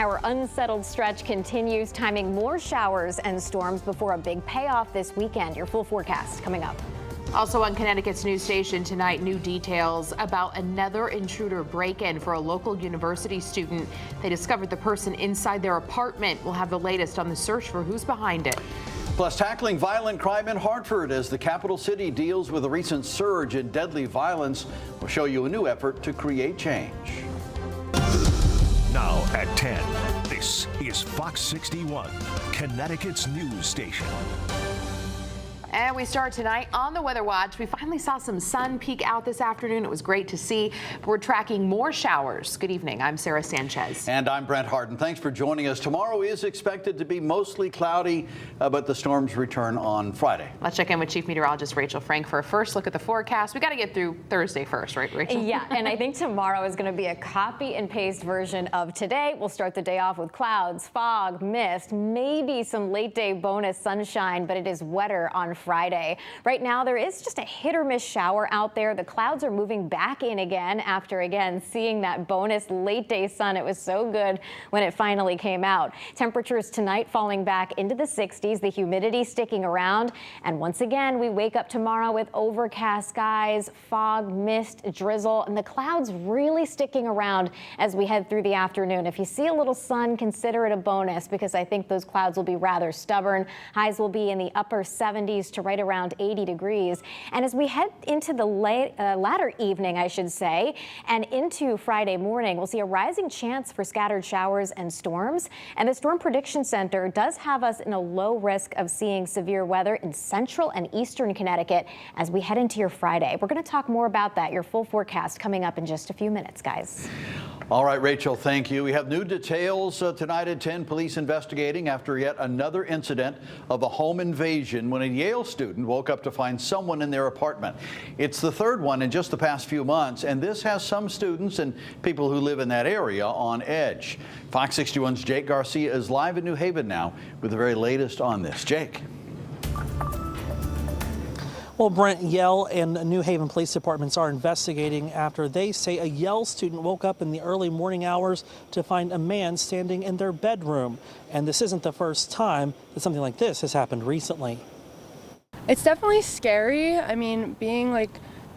Our unsettled stretch continues, timing more showers and storms before a big payoff this weekend. Your full forecast coming up. Also on Connecticut's news station tonight, new details about another intruder break-in for a local university student. They discovered the person inside their apartment. We'll have the latest on the search for who's behind it. Plus, tackling violent crime in Hartford as the capital city deals with a recent surge in deadly violence. We'll show you a new effort to create change. Now at 10, this is Fox 61, Connecticut's news station. And we start tonight on the Weather Watch. We finally saw some sun peek out this afternoon. It was great to see. We're tracking more showers. Good evening. I'm Sarah Sanchez. And I'm Brent Harden. Thanks for joining us. Tomorrow is expected to be mostly cloudy, but the storms return on Friday. Let's check in with Chief Meteorologist Rachel Frank for a first look at the forecast. We got to get through Thursday first, right, Rachel? Yeah, and I think tomorrow is going to be a copy and paste version of today. We'll start the day off with clouds, fog, mist, maybe some late day bonus sunshine, but it is wetter on Friday. Right now, there is just a hit or miss shower out there. The clouds are moving back in again after, again, seeing that bonus late day sun. It was so good when it finally came out. Temperatures tonight falling back into the 60s, the humidity sticking around. And once again, we wake up tomorrow with overcast skies, fog, mist, drizzle, and the clouds really sticking around as we head through the afternoon. If you see a little sun, consider it a bonus because I think those clouds will be rather stubborn. Highs will be in the upper 70s to right around 80 degrees. And as we head into the latter evening, I should say, and into Friday morning, we'll see a rising chance for scattered showers and storms. And the Storm Prediction Center does have us in a low risk of seeing severe weather in central and eastern Connecticut as we head into your Friday. We're going to talk more about that, your full forecast coming up in just a few minutes, guys. All right, Rachel, thank you. We have new details tonight at 10. Police investigating after yet another incident of a home invasion when a Yale student woke up to find someone in their apartment. It's the third one in just the past few months, and this has some students and people who live in that area on edge. Fox 61's Jake Garcia is live in New Haven now with the very latest on this. Jake. Well, Brent, Yale and New Haven police departments are investigating after they say a Yale student woke up in the early morning hours to find a man standing in their bedroom. And this isn't the first time that something like this has happened recently. It's definitely scary. I mean, being like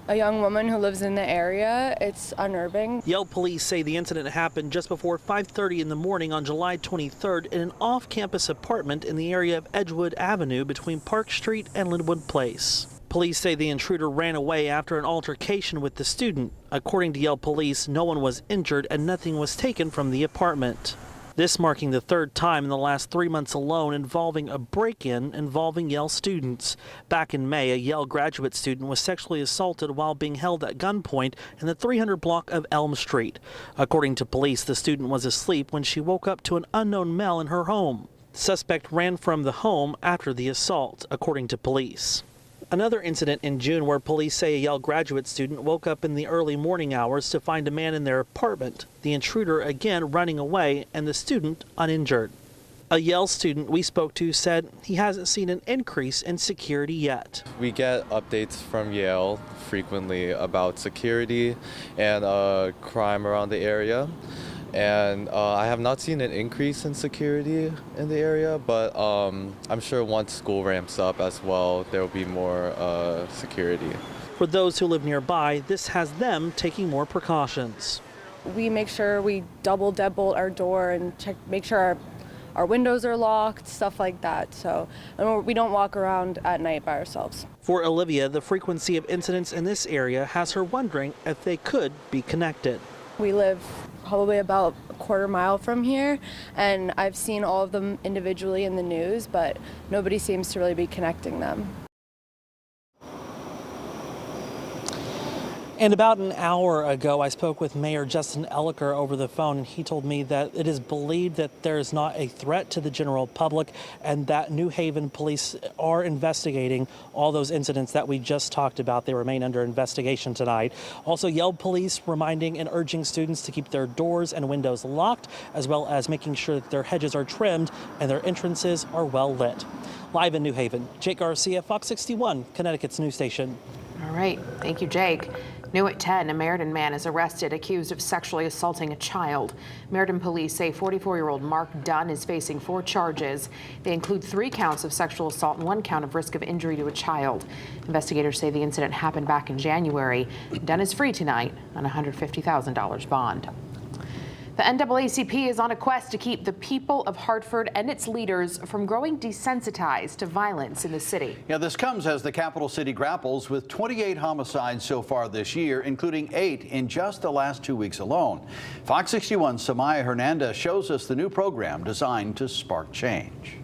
a young woman who lives in the area, it's unnerving. Yale police say the incident happened just before 5:30 in the morning on July 23rd in an off-campus apartment in the area of Edgewood Avenue between Park Street and Linwood Place. Police say the intruder ran away after an altercation with the student. According to Yale police, no one was injured and nothing was taken from the apartment. This marking the third time in the last 3 months alone involving a break-in involving Yale students. Back in May, a Yale graduate student was sexually assaulted while being held at gunpoint in the 300 block of Elm Street. According to police, the student was asleep when she woke up to an unknown male in her home. The suspect ran from the home after the assault, according to police. Another incident in June where police say a Yale graduate student woke up in the early morning hours to find a man in their apartment, the intruder again running away and the student uninjured. A Yale student we spoke to said he hasn't seen an increase in security yet. We get updates from Yale frequently about security and crime around the area. And I have not seen an increase in security in the area, but I'm sure once school ramps up as well, there will be more security. For those who live nearby, this has them taking more precautions. We make sure we double deadbolt our door and make sure our windows are locked, stuff like that. So we don't walk around at night by ourselves. For Olivia, the frequency of incidents in this area has her wondering if they could be connected. We live probably about a quarter mile from here, and I've seen all of them individually in the news, but nobody seems to really be connecting them. And about an hour ago, I spoke with Mayor Justin Elliker over the phone, and he told me that it is believed that there is not a threat to the general public and that New Haven police are investigating all those incidents that we just talked about. They remain under investigation tonight. Also, Yale police reminding and urging students to keep their doors and windows locked, as well as making sure that their hedges are trimmed and their entrances are well lit. Live in New Haven, Jake Garcia, Fox 61, Connecticut's news station. All right. Thank you, Jake. New at 10, a Meriden man is arrested accused of sexually assaulting a child. Meriden police say 44-year-old Mark Dunn is facing 4 charges. They include 3 counts of sexual assault and 1 count of risk of injury to a child. Investigators say the incident happened back in January. Dunn is free tonight on a $150,000 bond. The NAACP is on a quest to keep the people of Hartford and its leaders from growing desensitized to violence in the city. Yeah, this comes as the capital city grapples with 28 homicides so far this year, including 8 in just the last 2 weeks alone. Fox 61's Samaya Hernandez shows us the new program designed to spark change.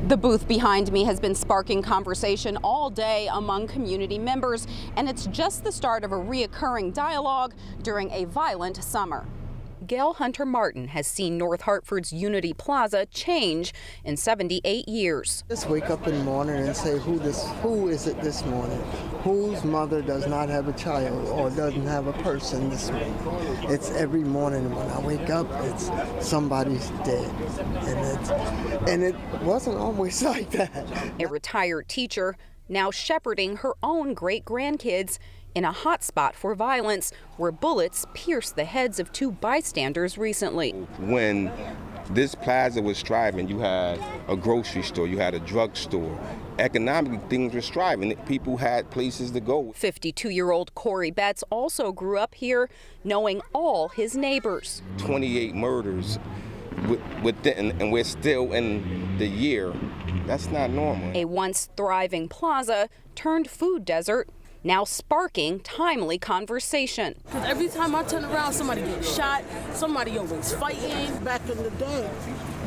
The booth behind me has been sparking conversation all day among community members, and it's just the start of a reoccurring dialogue during a violent summer. Gail Hunter Martin has seen North Hartford's Unity Plaza change in 78 years. Just wake up in the morning and say, who is it this morning? Whose mother does not have a child or doesn't have a person this morning? It's every morning when I wake up, it's somebody's dead. And it wasn't always like that. A retired teacher now shepherding her own great-grandkids in a hot spot for violence where bullets pierced the heads of 2 bystanders recently. When this plaza was thriving, you had a grocery store, you had a drugstore. Economically, things were thriving. People had places to go. 52-year-old Corey Betts also grew up here, knowing all his neighbors. 28 murders within, and we're still in the year. That's not normal. A once thriving plaza turned food desert, now sparking timely conversation. Because every time I turn around, somebody gets shot, somebody always fighting. Back in the day,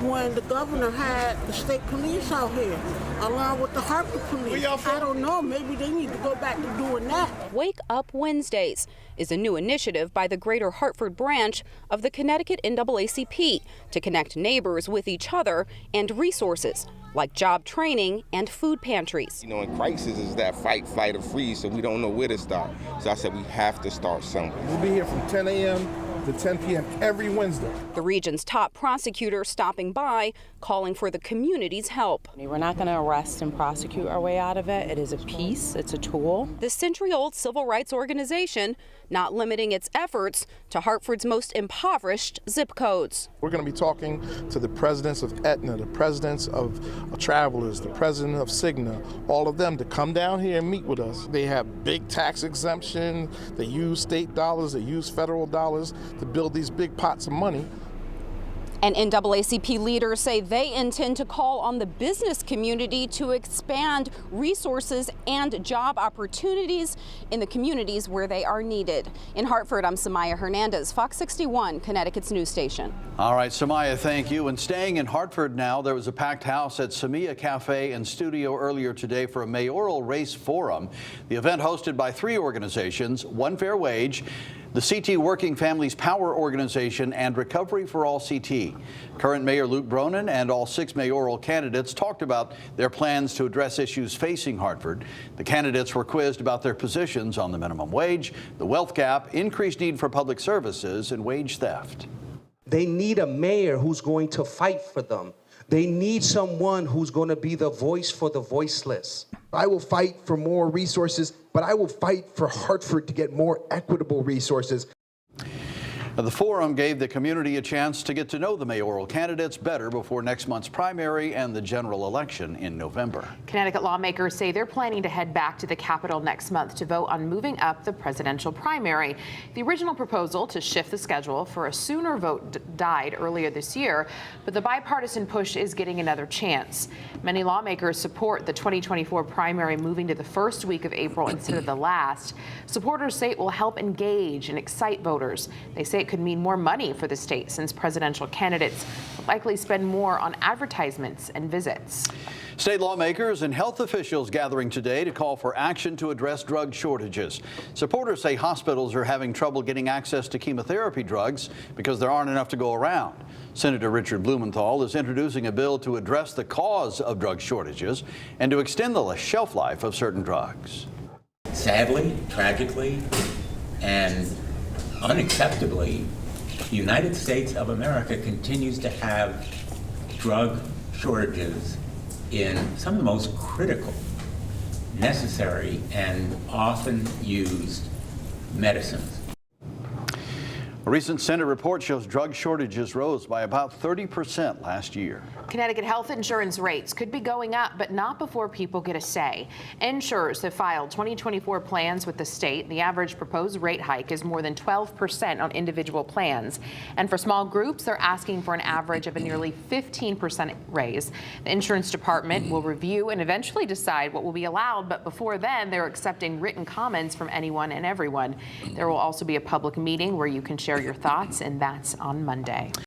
when the governor had the state police out here, along with the Hartford police, I don't know, maybe they need to go back to doing that. Wake Up Wednesdays is a new initiative by the Greater Hartford branch of the Connecticut NAACP to connect neighbors with each other and resources like job training and food pantries. You know, in crisis is that fight, flight, or freeze, so we don't know where to start. So I said we have to start somewhere. We'll be here from 10 a.m. to 10 p.m. every Wednesday. The region's top prosecutor stopping by, calling for the community's help. We're not going to arrest and prosecute our way out of it. It is a piece, it's a tool. The century-old civil rights organization not limiting its efforts to Hartford's most impoverished zip codes. We're going to be talking to the presidents of Aetna, the presidents of Travelers, the president of Cigna, all of them to come down here and meet with us. They have big tax exemption, they use state dollars, they use federal dollars to build these big pots of money. And NAACP leaders say they intend to call on the business community to expand resources and job opportunities in the communities where they are needed. In Hartford, I'm Samaya Hernandez, Fox 61, Connecticut's news station. All right, Samaya, thank you. And staying in Hartford now, there was a packed house at Samia Cafe and Studio earlier today for a mayoral race forum. The event hosted by 3 organizations, One Fair Wage, the CT Working Families Power Organization, and Recovery for All CT. Current Mayor Luke Bronin and all 6 mayoral candidates talked about their plans to address issues facing Hartford. The candidates were quizzed about their positions on the minimum wage, the wealth gap, increased need for public services, and wage theft. They need a mayor who's going to fight for them. They need someone who's going to be the voice for the voiceless. I will fight for more resources, but I will fight for Hartford to get more equitable resources. The forum gave the community a chance to get to know the mayoral candidates better before next month's primary and the general election in November. Connecticut lawmakers say they're planning to head back to the Capitol next month to vote on moving up the presidential primary. The original proposal to shift the schedule for a sooner vote died earlier this year, but the bipartisan push is getting another chance. Many lawmakers support the 2024 primary moving to the first week of April instead of the last. Supporters say it will help engage and excite voters. They say it could mean more money for the state since presidential candidates will likely spend more on advertisements and visits. State lawmakers and health officials gathering today to call for action to address drug shortages. Supporters say hospitals are having trouble getting access to chemotherapy drugs because there aren't enough to go around. Senator Richard Blumenthal is introducing a bill to address the cause of drug shortages and to extend the shelf life of certain drugs. Sadly, tragically, and unacceptably, the United States of America continues to have drug shortages in some of the most critical necessary and often used medicines. A recent Senate report shows drug shortages rose by about 30% last year. Connecticut health insurance rates could be going up, but not before people get a say. Insurers have filed 2024 plans with the state. The average proposed rate hike is more than 12% on individual plans. And for small groups, they're asking for an average of a nearly 15% raise. The insurance department will review and eventually decide what will be allowed, but before then, they're accepting written comments from anyone and everyone. There will also be a public meeting where you can share your thoughts, and that's on Monday.